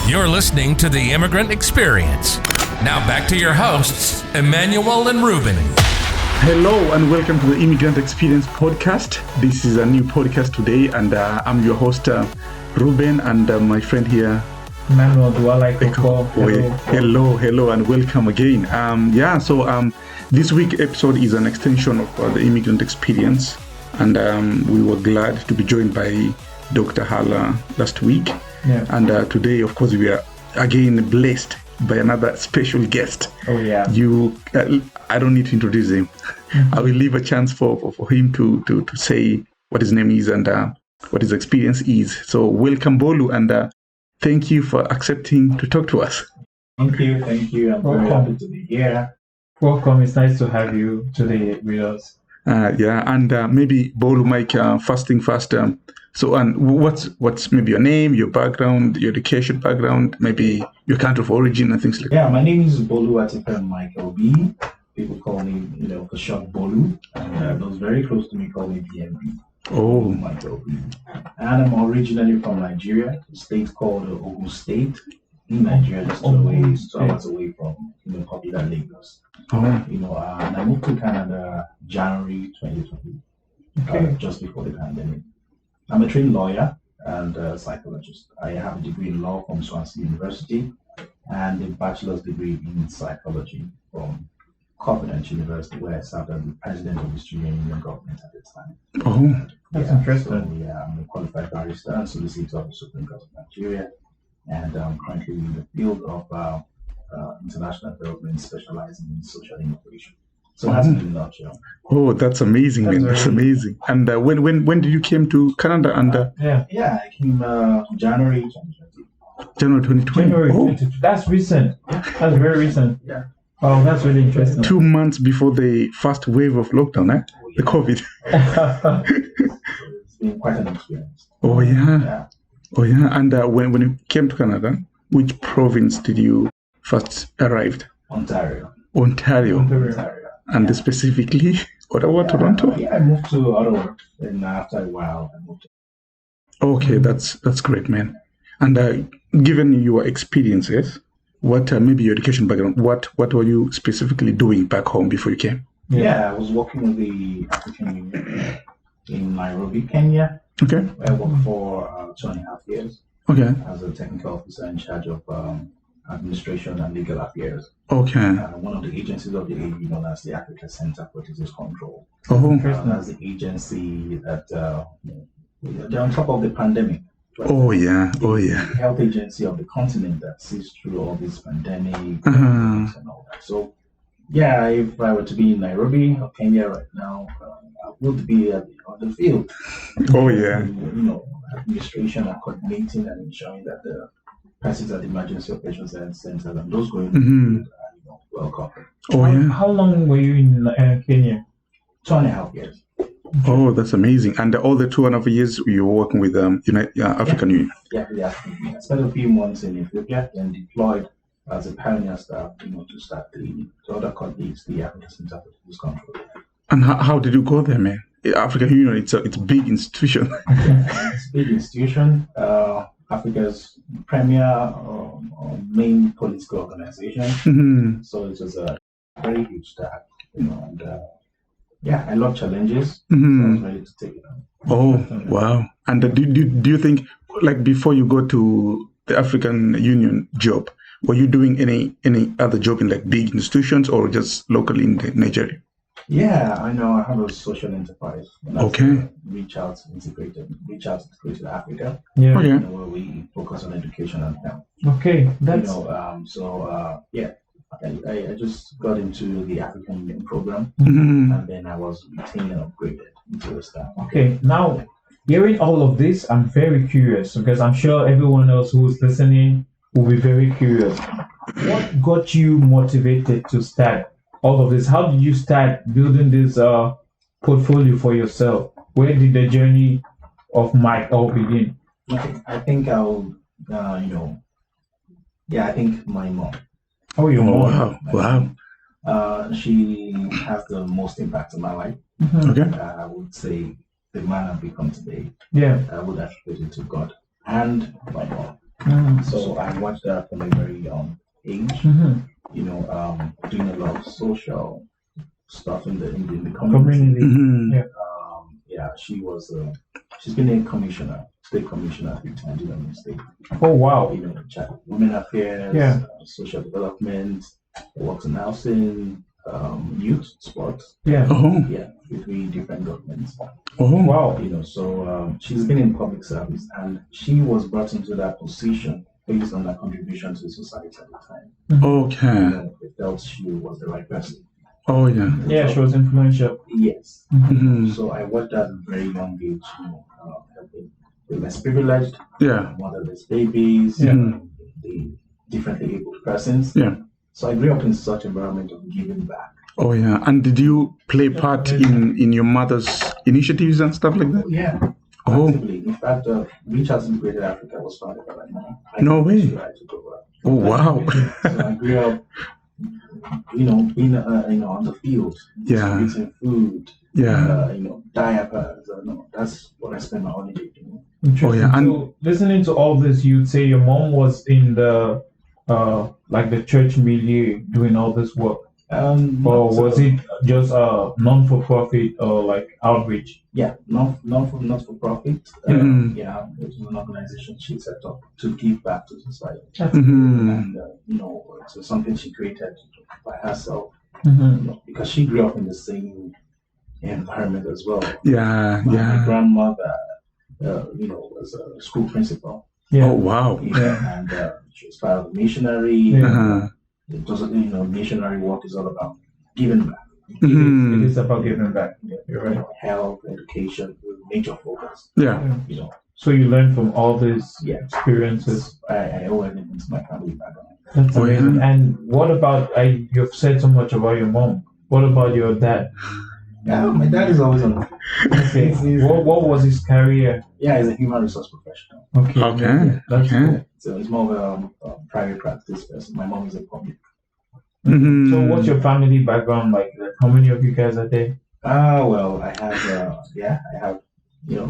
You're listening to the Immigrant Experience. Now back to your hosts, Emmanuel and Ruben. Hello and welcome to the Immigrant Experience Podcast. This is a new podcast today, and I'm your host, Ruben, and my friend here, Emmanuel. Do I like Hello, and welcome again. This week's episode is an extension of the Immigrant Experience, and we were glad to be joined by Dr. Hala last week. Yeah. And today, of course, we are again blessed by another special guest. Oh yeah. I don't need to introduce him. Mm-hmm. I will leave a chance for him to say what his name is and what his experience is. So welcome, Bolu, and thank you for accepting to talk to us. Thank you. I'm very happy to be here. Welcome. It's nice to have you today with us. Maybe Bolu, Mike, first thing first. What's maybe your name, your background, your education background, maybe your country of origin and things like that? Yeah, my name is Boluwatife Michael-Biyi. People call me, for short, Bolu. And those very close to me call me BMB. Oh. Michael-Biyi. And I'm originally from Nigeria, a state called Ogun State in Nigeria, just 2 hours away from popular Lagos. Oh. And I moved to Canada January 2020, just before the pandemic. I'm a trained lawyer and a psychologist. I have a degree in law from Swansea University and a bachelor's degree in psychology from Michael-Biyi University, where I served as the president of the student union government at the time. Oh, that's interesting. So, I'm a qualified barrister and solicitor of the Supreme Court of Nigeria, and I'm currently in the field of international development, specializing in social innovation. So that's in a nutshell. Oh, that's amazing, man. That's amazing. And when did you came to Canada? And I came January 2020. January 2020. January 2020. That's recent. That's very recent. Yeah. Oh, that's really interesting. 2 months before the first wave of lockdown, the COVID. It's been quite an experience. Oh yeah. And when you came to Canada, which province did you first arrived? Ontario. And specifically Ottawa, Toronto? I moved to Ottawa, and after a while I moved to... Okay, that's great, man. And given your experiences, what maybe your education background, what were you specifically doing back home before you came? Yeah, I was working with the African Union in Nairobi, Kenya. Okay. I worked for 2.5 years. Okay. As a technical officer in charge of administration and legal affairs. Okay. One of the agencies of the AU known as the Africa Center for Disease Control. Oh. That's the agency that they're on top of the pandemic. Right? Oh yeah. The health agency of the continent that sees through all this pandemic and all that. So, if I were to be in Nairobi or Kenya right now, I would be on the field. Oh yeah. Administration and coordinating and ensuring that the persons at the emergency operations center and those going to the field are well covered. Oh yeah. How long were you in Kenya? 2.5 years. Oh, that's amazing. And all the 2.5 years you were working with African Union. Yeah, the African Union. I spent a few months in Ethiopia, then deployed as a pioneer staff, to start the other colleagues, the African Center for Disease Control. And how did you go there, man? African Union, it's a big institution. It's a big institution. Africa's premier main political organization. Mm-hmm. So it was a very huge start, and I love challenges. Mm-hmm. So I was ready to take it on. Oh, wow. And do you think, like, before you go to the African Union job, were you doing any other job in like big institutions or just locally in Nigeria? Yeah, I know. I have a social enterprise. Okay. Reach out to Integrated Africa. Yeah. Okay. Where we focus on education and health. Okay. That's I just got into the African Union program, and then I was retained and upgraded into a staff. Okay. Now, hearing all of this, I'm very curious because I'm sure everyone else who's listening will be very curious. What got you motivated to start all of this? How did you start building this portfolio for yourself? Where did the journey of Mike all begin? Okay, I think I think my mom. Oh, your mom. Wow. She has the most impact on my life. Mm-hmm. Okay. I would say the man I've become today. Yeah. I would attribute it to God and my mom. So I watched that from a very young age. Doing a lot of social stuff in the community. She's been a state commissioner at the time, state. Oh wow. Women affairs, social development, works in housing, youth, sports. Between different governments. Oh wow. So she's been in public service, and she was brought into that position based on her contribution to society at the time. Okay. They felt she was the right person. Oh yeah. Yeah, she was influential. Yes. So I watched that at a very young age. Helping the less privileged, motherless babies, the differently abled persons. So I grew up in such environment of giving back. Oh yeah. And did you play part in your mother's initiatives and stuff like that? Yeah. Actively. In fact, Reach Out Immigrant Africa was founded by my mom. No way. Oh wow. So I grew up, being on the field, distributing food, diapers. That's what I spend my holiday doing. Oh yeah. And so listening to all this, you'd say your mom was in the the church milieu doing all this work. Or was it just non-for-profit or like outreach? Yeah, not for profit. It was an organization she set up to give back to society. And it's something she created by herself. Because she grew up in the same environment as well. My grandmother, was a school principal. Oh wow. And she was part of the missionary. It doesn't, missionary work is all about giving back. It is about giving back. Yeah, you're right. Health, education, major focus. So you learn from all these experiences. I owe everything to my family background. That's amazing. And what about, you've said so much about your mom. What about your dad? Yeah, my dad is always on. Okay. What was his career? Yeah, he's a human resource professional. Okay. That's cool. So it's more of a private practice person. My mom is a public. So what's your family background like? How many of you guys are there? Well, I have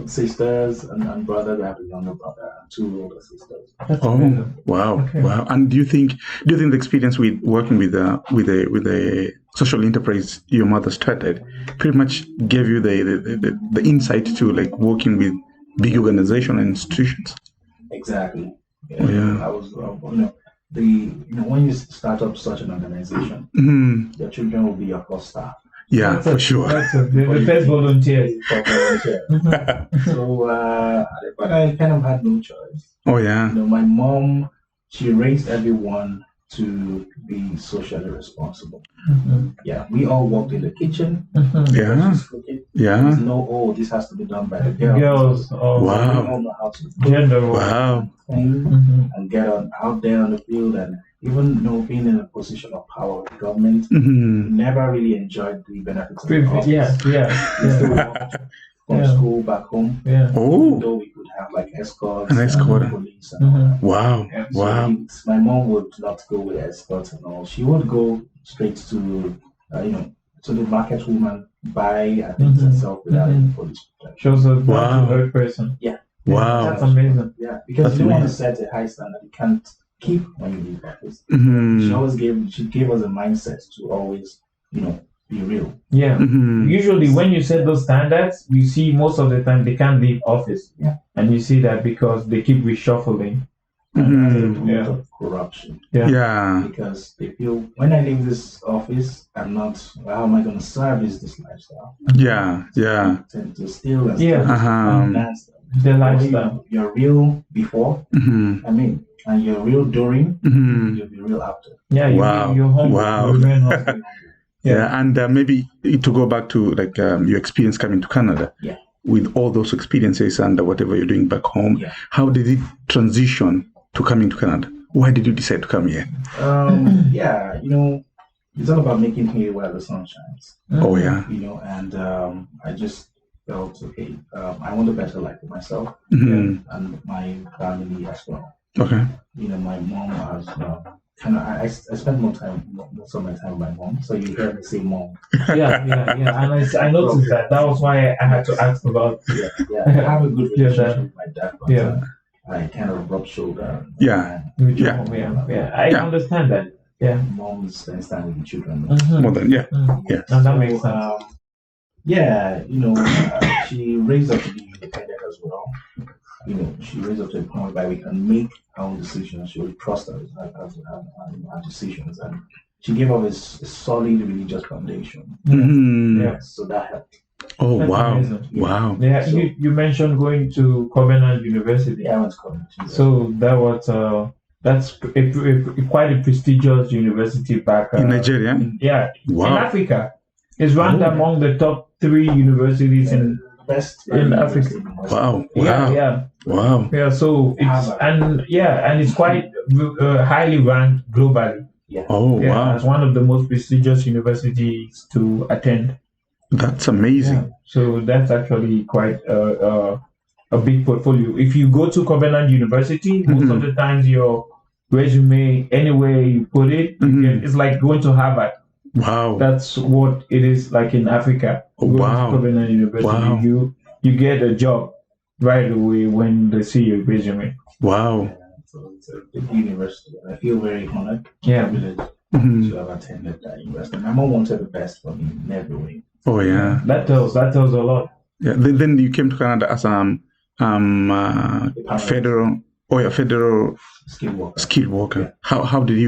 sisters and brothers. I have a younger brother and 2 older sisters. That's amazing. Wow. Okay. Wow. And do you think the experience with working with the social enterprise your mother started pretty much gave you the insight to like working with big organizations and institutions? Exactly. I was when you start up such an organization, your children will be your first staff. Yeah, for sure. That's the first volunteers. So I kind of had no choice. Oh yeah. My mom, she raised everyone to be socially responsible. Yeah, we all worked in the kitchen. She's cooking. There's no, this has to be done by the girls. Oh, wow. We all know how to cook. Gender. Wow. And get out there on the field, and even being in a position of power with government, never really enjoyed the benefits of the office. From school back home. Though we could have like escorts, police and all that. Wow. So my mom would not go with escorts and all. She would go straight to to the market woman, buy things herself without any police protection. She was a down-to-earth person. Yeah. Wow. That's amazing. Yeah, because you want to set a high standard you can't keep when you leave office. She gave us a mindset to always, be real. Yeah. Usually when you set those standards, you see most of the time they can't leave office. Yeah. And you see that because they keep reshuffling. Of corruption. Because they feel when I leave this office, I'm not. How am I going to service this lifestyle? Tend to steal and finance the lifestyle. You're real before. And you're real during. You'll be real after. Yeah. You're home. Wow. And maybe to go back to like your experience coming to Canada. Yeah. With all those experiences and whatever you're doing back home, how did it transition to coming to Canada? Why did you decide to come here? It's all about making hay while the sun shines. Oh yeah. And I just felt okay. I want a better life for myself and my family as well. Okay. My mom has I spend most of my time with my mom, so you hear me say mom. Yeah. And I noticed that. That was why I had to ask about. I have a good relationship with my dad, but I kind of rubbed shoulder. Yeah. I understand that. Yeah. Moms spend time with the children. More than yeah. And that makes sense. She raised up to be independent as well. She raised up to a point where we can make our own decisions. She would trust us our decisions, and she gave us a solid religious foundation. Mm-hmm. So that helped. Oh, That's wow. amazing. Wow. Yeah, So- you mentioned going to Covenant University. Yeah, I went to college. So that was that's quite a prestigious university back In Nigeria? in Wow. Africa. It's ranked Oh. among the top 3 universities in Best in Africa. Wow. Yeah. Wow. So it's and it's quite highly ranked globally. Oh, wow. As one of the most prestigious universities to attend. That's amazing. Yeah. So that's actually quite a big portfolio. If you go to Covenant University, most of the times your resume, anywhere you put it, it's like going to Harvard. Wow. That's what it is like in Africa. Oh, Going wow. to Covenant University, Wow. you get a job right away when they see your resume. Wow. So it's a big university. I feel very honored, Yeah. privileged Mhm. to have attended that university. My mom wanted the best for me in every way. Oh, yeah. That tells a lot. Yeah. Then you came to Canada as federal Skilled worker. skilled worker. How did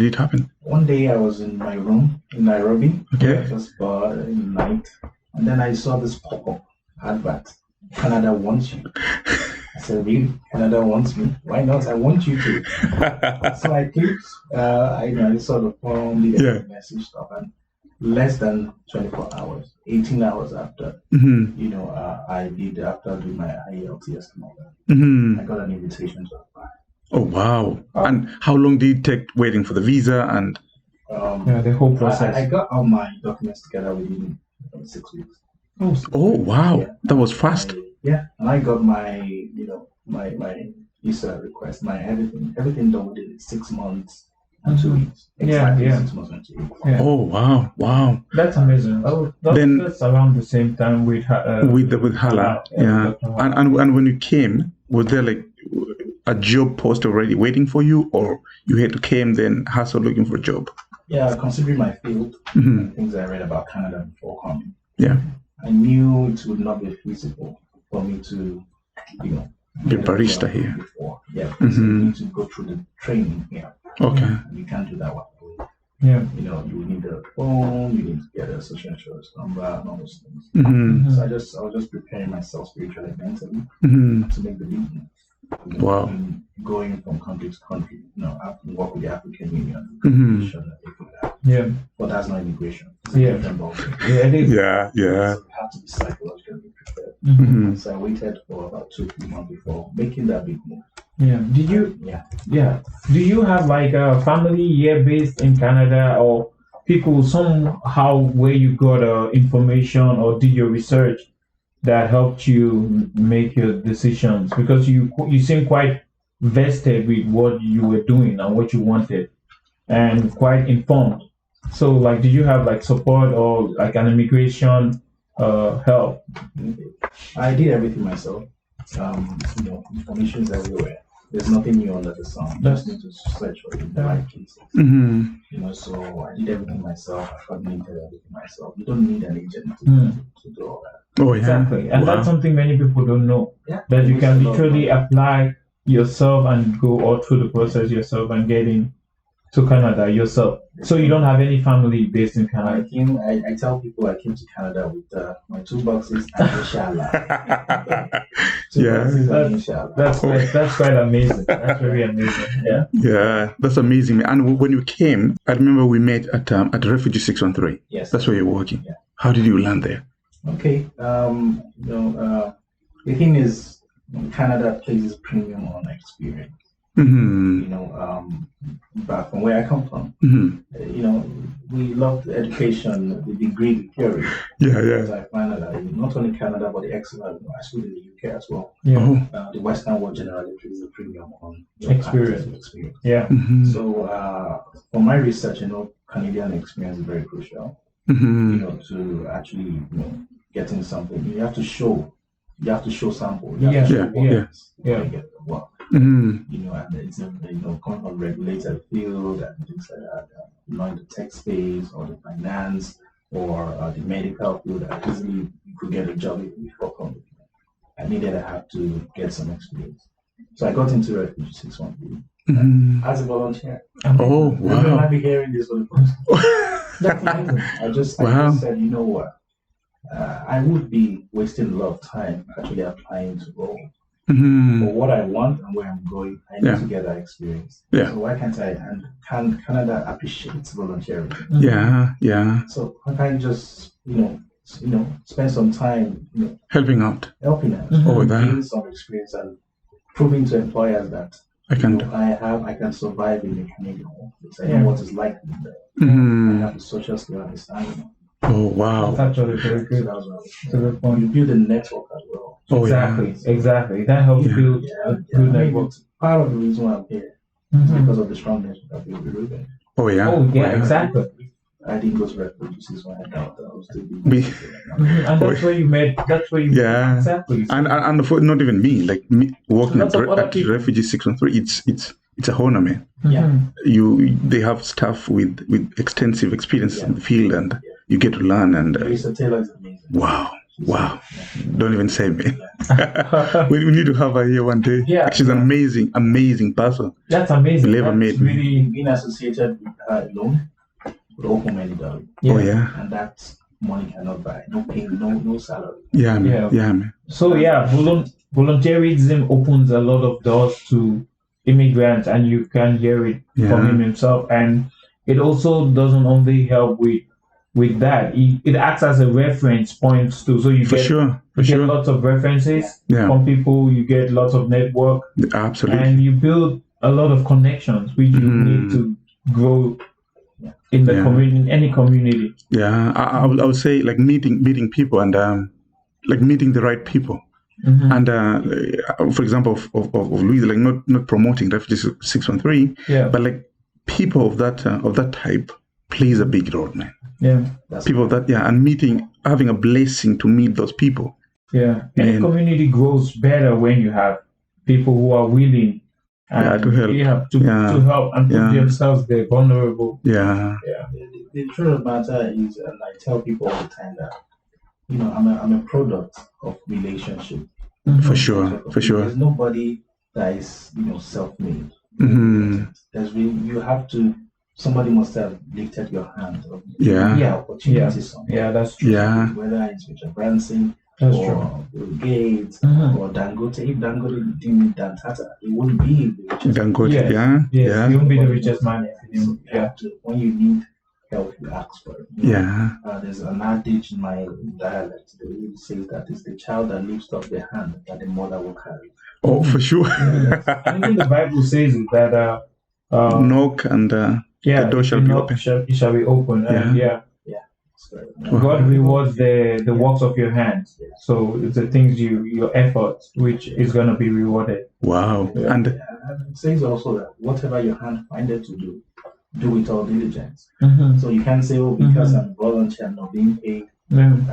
it happen? One day I was in my room in Nairobi, Okay. just in the night, and then I saw this pop-up advert. Canada wants you. I said, really? Canada wants me? Why not? I want you to. So I clicked. I saw the form, the message stuff, and less than 24 hours, 18 hours after, Mm-hmm. I did after doing my IELTS and all that. Mm-hmm. I got an invitation to apply. Oh, wow. And how long did it take waiting for the visa and The whole process. I got all my documents together within 6 weeks. oh, wow. Yeah. That was fast. And I got my my visa request, my everything done within 6 months and 2 weeks. Exactly 6 months and 2 weeks. Yeah. Oh, wow. That's amazing. That's around the same time with With Hala. Yeah. And when you came, was there like a job post already waiting for you, or you had to came then hustle looking for a job? Yeah, considering my field, Mhm. things I read about Canada before coming, Yeah. I knew it would not be feasible for me to, Be get a barista job here. before. Yeah, because Mhm. you need to go through the training here. Okay. You can't do that one. Yeah. You need a phone, you need to get a social insurance number and all those things. Mm-hmm. So I was just preparing myself spiritually and mentally Mm-hmm. to make the leap. Wow. in going from country to country, I have to work with the African Union. Mhm. Make sure that they do that. Yeah. But that's not immigration. It's a Yeah. different ballgame. Yeah, it is. Yeah. Yeah. So you have to be psychologically prepared. Mm-hmm. So I waited for about 2-3 months before making that big move. Yeah. Did you? Yeah. Yeah. Do you have like a family here based in Canada, or people somehow where you got information or did your research that helped you make your decisions? Because you seem quite vested with what you were doing and what you wanted, and quite informed. So, like, did you have like support or like an immigration help? I did everything myself. Information is everywhere. There's nothing new under the sun. You just need to search for it in the right places. Mm-hmm. So I did everything myself. I coordinated everything myself. You don't need an agent to do all that. Oh, yeah. Exactly, and Wow. that's something many people don't know. Yeah. That you It's can a lot of literally money. apply yourself and go all through the process yourself and get in to Canada yourself. So you don't have any family based in Canada. I tell people I came to Canada with my 2 boxes and inshallah. 2 Yeah. boxes and inshallah. That's quite amazing. That's very amazing. Yeah. Yeah, that's amazing. And when you came, I remember we met at Refugee 613. Yes. That's where you're working. Yeah. How did you land there? Okay. The thing is, Canada places premium on experience. Mm-hmm. But from where I come from, Mm-hmm. we love the education, the degree, the theory. Yeah, As yeah. I find that not only Canada, but the excellent, I schooled in the UK as well. Yeah. Oh. The Western world generally places a premium on your Experience. practice experience. Yeah. Mm-hmm. So, for my research, Canadian experience is very crucial. Mm-hmm. To actually, getting something, you have to show sample. Yeah, You have to show yeah. what you get the work. Mm-hmm. And it's a kind of regulated field and things like that. In the tech space or the finance or the medical field, I easily you could get a job before coming. I had to get some experience. So I got into Refugee 613 as a volunteer. Oh, wow. You might be hearing this for the first time. I just said, you know what? I would be wasting a lot of time actually applying to go. For what I want and where I'm going, I need to get that experience. Yeah. So why can't I? And can Canada appreciates volunteering? Yeah. So why can't I just spend some time helping out. Gaining some experience and proving to employers that I can survive in the Canadian workplace. I know what it's like in there. I have the social skill understanding. Oh wow! That's actually very good. That's a good point. You build a network as well. Exactly. That helps build a good network. Part of the reason why I'm here is because of the strong network that we've built. Oh yeah. Exactly. I didn't go to refugees when I thought that I was still and that's where you met. That's where you met. Exactly. And for not even me, like me working at Refugee 613, it's a honor, man. Yeah. They have staff with extensive experience in the field, and you get to learn. And Lisa Taylor is amazing. Wow. Don't even say me. we need to have her here one day. Yeah. She's an amazing person. That's amazing. Never met me. Really being associated with her alone would open many doors. Oh yeah. And that money cannot buy. No pay, no salary. Yeah, man. So volunteerism opens a lot of doors to immigrants, and you can hear it from him himself. And it also doesn't only help with that. It acts as a reference point too. So you get lots of references from people. You get lots of network. Absolutely. And you build a lot of connections, which you need to grow in the community, in any community. Yeah, I would say like meeting people and like meeting the right people. And for example, of Louise, like not promoting Refugee 613, but like people of that type plays a big role, man. Yeah, people of that, and having a blessing to meet those people. Yeah, any community grows better when you have people who are willing to help. To help and put themselves there, vulnerable. Yeah. The truth of the matter is, and I tell people all the time that I'm a product of relationship. For sure. There's nobody that is self-made. You have to. Somebody must have lifted your hand. Opportunities. Yeah, that's true. Yeah. Whether it's Richard Branson or Bill Gates or Dangote. If Dangote didn't need Dan Tata, it wouldn't be the richest. Dangote, he won't be the richest man. When you need help, you ask for it. There's an adage in my dialect that really says that it's the child that lifts up their hand that the mother will carry. Oh, for sure. I think the Bible says that knock and the door shall be open. It shall be open. God rewards the works of your hands. So it's the things your efforts, which is going to be rewarded. Wow. And it says also that whatever your hand findeth to do with all diligence. So you can't say, because I'm volunteer, I'm not being paid. I'm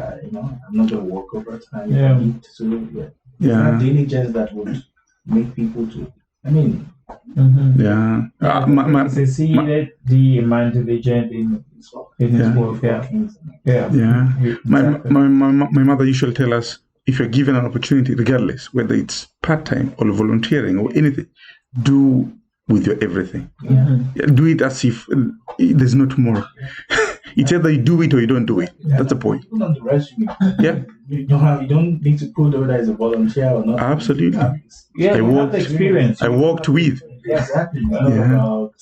not going to work overtime. I need to diligence that would make people to. Succeeded the man diligent in his work. My mother usually tell us, if you're given an opportunity, regardless whether it's part-time or volunteering or anything, do with your everything. Do it as if there's no tomorrow. It's either you do it or you don't do it. That's the point. Put on the resume. You don't need to put whether it's a volunteer or not. Absolutely. I worked with. Exactly. About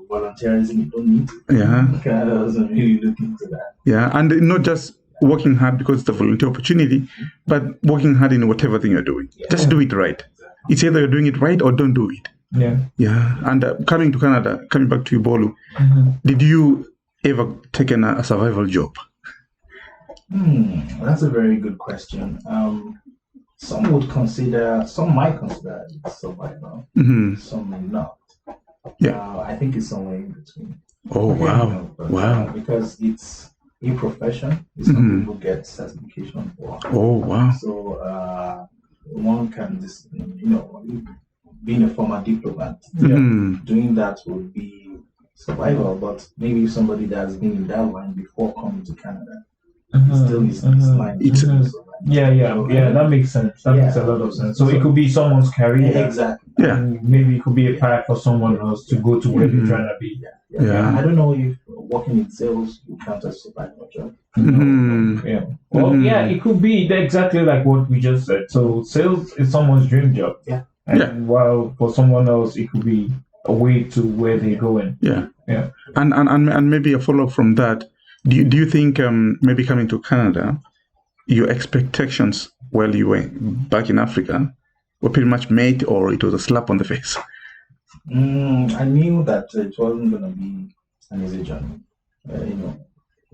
volunteerism, you don't need to. Canada doesn't really look into that. And not just working hard because it's a volunteer opportunity, but working hard in whatever thing you're doing. Just do it right. It's either you're doing it right or don't do it. And coming to Canada, coming back to you, Bolu, did you ever taken a survival job? That's a very good question. Some might consider it survival. Some may not. I think it's somewhere in between. Oh, wow. Because it's a profession. It's something people get certification for. Oh, wow. So one can just, being a former diplomat, Mm. doing that would be survival. But maybe somebody that's been in that line before coming to Canada, still is line. It's- That makes sense. That makes a lot of sense. So it could be someone's career. Exactly. Yeah. And maybe it could be a path for someone else to go to where they're trying to be. Yeah. I don't know if working in sales will count as survival job. Mhm. Yeah. Well, yeah, it could be exactly like what we just said. So sales is someone's dream job. Yeah. And while for someone else, it could be a way to where they're going. Yeah. Yeah. And maybe a follow-up from that. Do you think maybe coming to Canada, your expectations while you were back in Africa were pretty much met, or it was a slap on the face? I knew that it wasn't going to be an easy journey.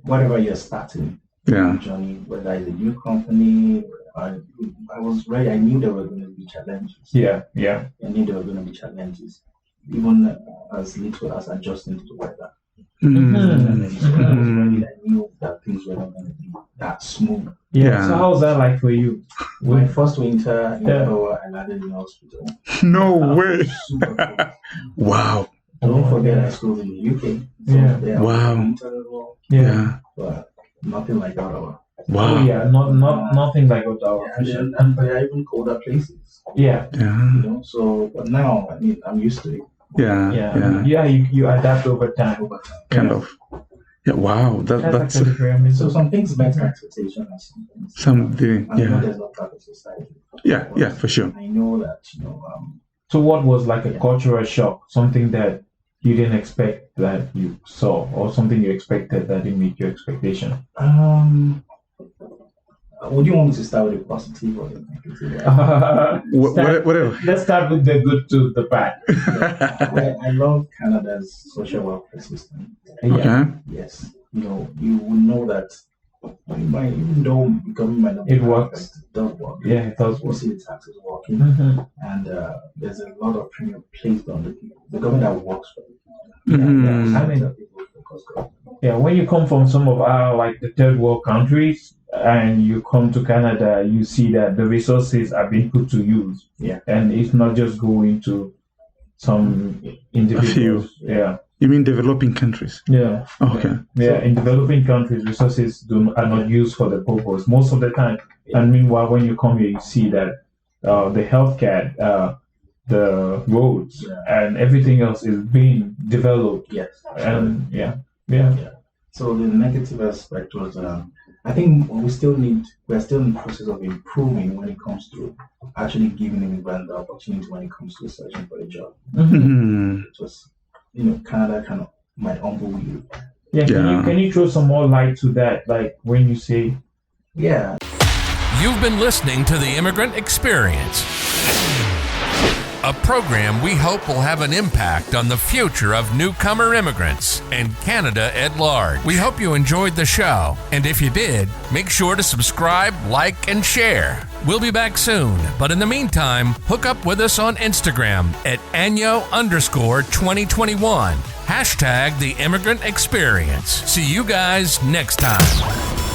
Whatever you're starting, journey, whether it's a new company, I was ready. I knew there were going to be challenges. Yeah. I knew there were going to be challenges, even as little as adjusting to the weather. Mm. So I was ready. I knew that things were not going to be that smooth. Yeah. So how was that like for you? My first winter in Ottawa, I landed in the hospital. No way. Super cold. Wow. Don't forget I schooled in the UK. So Yeah. there Wow. was winter as well, Yeah. but nothing like Ottawa. Wow. Oh yeah, nothing like Ottawa. And there are even colder places. Yeah. Yeah. So, but now, I mean, I'm used to it. Yeah. You adapt over time. Kind of. Yeah. Wow. That's actually very amazing. So some things met my expectation and some things. something. I know Yeah. there's no perfect society. Yeah. For sure. I know that, So what was like a cultural shock? Something that you didn't expect that you saw, or something you expected that didn't meet your expectation? would you want me to start with a positive or the negative? Whatever. Let's start with the good to the bad. I love Canada's social welfare system. Okay. Yes, you will know that even though government might not It be works. perfect, it does work. Yeah, it does You work. see the taxes working, Mm-hmm. and there's a lot of premium placed on the people. The government that works for people. Mhm. I mean, That people focus on. yeah, when you come from some of our like the third world countries and you come to Canada, you see that the resources are being put to use. Yeah. And it's not just going to some individuals. Yeah. You mean developing countries? Yeah. Okay. Yeah. In developing countries, resources are not used for the purpose most of the time. And meanwhile, when you come here, you see that the healthcare, the roads, and everything else is being developed. Yes. And yeah. So the negative aspect was, I think we're still in the process of improving when it comes to actually giving immigrants the opportunity when it comes to searching for a job. Mhm. It was, Canada kind of might humble you. Yeah. Yeah. Can you throw some more light to that? Like when you say, Yeah. You've been listening to the Immigrant Experience, a program we hope will have an impact on the future of newcomer immigrants and Canada at large. We hope you enjoyed the show, and if you did, make sure to subscribe, like, and share. We'll be back soon, but in the meantime, hook up with us on Instagram at Anyo_2021. # the Immigrant Experience. See you guys next time.